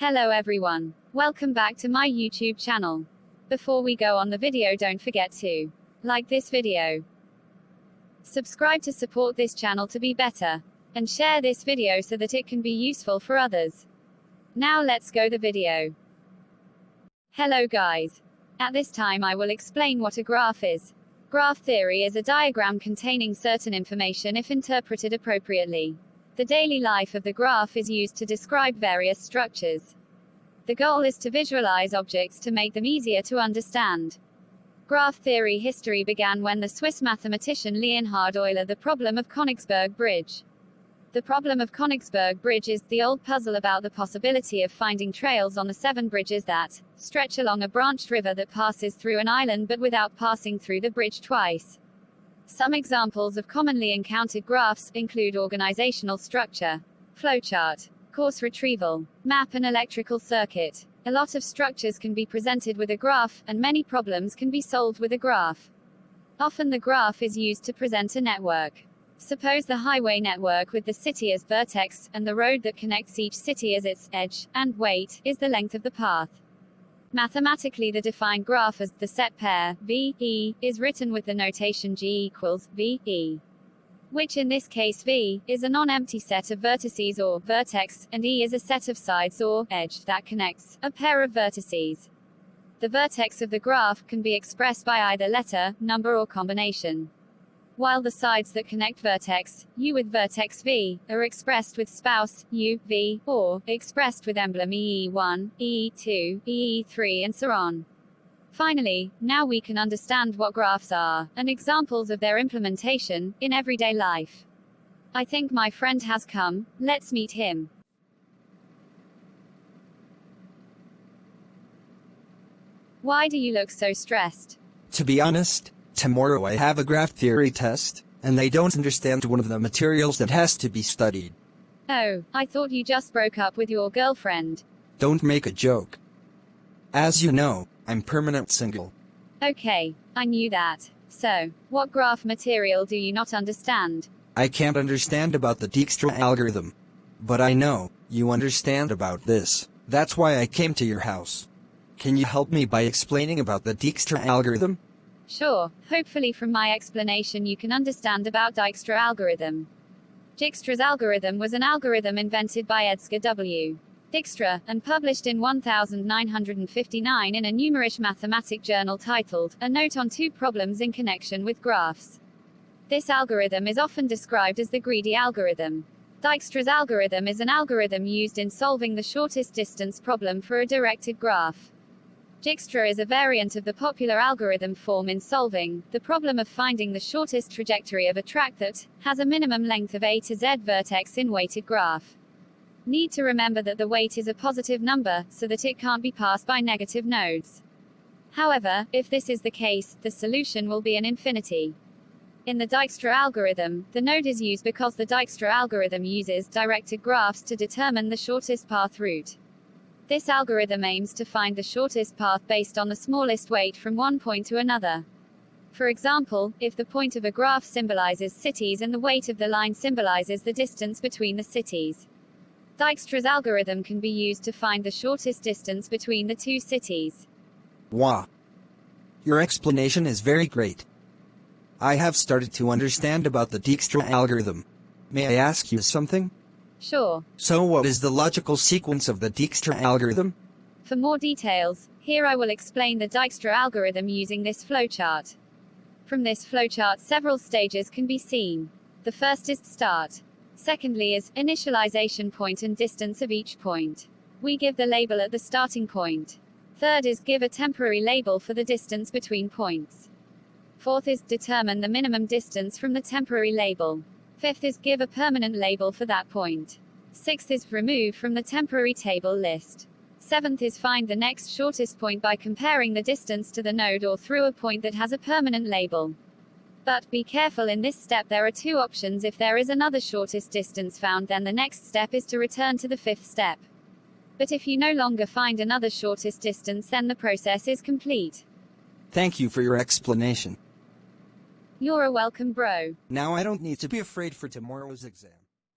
Hello everyone. Welcome back to my YouTube channel. Before we go on the video, don't forget to like this video, subscribe to support this channel to be better, and share this video so that it can be useful for others. Now let's go the video. Hello guys. At this time I will explain what a graph is. Graph theory is a diagram containing certain information if interpreted appropriately. The daily life of the graph is used to describe various structures. The goal is to visualize objects to make them easier to understand. Graph theory history began when the Swiss mathematician Leonhard Euler the problem of Königsberg Bridge. The problem of Königsberg Bridge is the old puzzle about the possibility of finding trails on the 7 bridges that stretch along a branched river that passes through an island but without passing through the bridge twice. Some examples of commonly encountered graphs include organizational structure, flowchart, course retrieval, map and electrical circuit. A lot of structures can be presented with a graph, and many problems can be solved with a graph. Often the graph is used to present a network. Suppose the highway network with the city as vertex, and the road that connects each city as its edge, and weight, is the length of the path. Mathematically, the defined graph as the set pair, V, E, is written with the notation G equals V, E, which in this case V, is a non-empty set of vertices or vertex, and E is a set of sides or edge that connects a pair of vertices. The vertex of the graph can be expressed by either letter, number or combination, while the sides that connect vertex, U with vertex V, are expressed with spouse, U, V, or expressed with emblem EE1, EE2, EE3 and so on. Finally, now we can understand what graphs are, and examples of their implementation, in everyday life. I think my friend has come, let's meet him. Why do you look so stressed? To be honest, tomorrow I have a graph theory test, and they don't understand one of the materials that has to be studied. Oh, I thought you just broke up with your girlfriend. Don't make a joke. As you know, I'm permanent single. Okay, I knew that. So, what graph material do you not understand? I can't understand about the Dijkstra algorithm. But I know, you understand about this. That's why I came to your house. Can you help me by explaining about the Dijkstra algorithm? Sure, hopefully from my explanation you can understand about Dijkstra algorithm. Dijkstra's algorithm was an algorithm invented by Edgar W. Dijkstra, and published in 1959 in a numerish mathematic journal titled, A Note on Two Problems in Connection with Graphs. This algorithm is often described as the greedy algorithm. Dijkstra's algorithm is an algorithm used in solving the shortest distance problem for a directed graph. Dijkstra is a variant of the popular algorithm form in solving the problem of finding the shortest trajectory of a track that has a minimum length of A to Z vertex in weighted graph. Need to remember that the weight is a positive number, so that it can't be passed by negative nodes. However, if this is the case, the solution will be an infinity. In the Dijkstra algorithm, the node is used because the Dijkstra algorithm uses directed graphs to determine the shortest path route. This algorithm aims to find the shortest path based on the smallest weight from one point to another. For example, if the point of a graph symbolizes cities and the weight of the line symbolizes the distance between the cities, Dijkstra's algorithm can be used to find the shortest distance between the two cities. Wow! Your explanation is very great. I have started to understand about the Dijkstra algorithm. May I ask you something? Sure. So what is the logical sequence of the Dijkstra algorithm? For more details, here I will explain the Dijkstra algorithm using this flowchart. From this flowchart several stages can be seen. The first is start. Secondly is initialization point and distance of each point. We give the label at the starting point. Third is give a temporary label for the distance between points. Fourth is determine the minimum distance from the temporary label. Fifth is give a permanent label for that point. Sixth is remove from the temporary table list. Seventh is find the next shortest point by comparing the distance to the node or through a point that has a permanent label. But be careful, in this step there are two options. If there is another shortest distance found, then the next step is to return to the fifth step. But if you no longer find another shortest distance, then the process is complete. Thank you for your explanation. You're a welcome, bro. Now I don't need to be afraid for tomorrow's exam.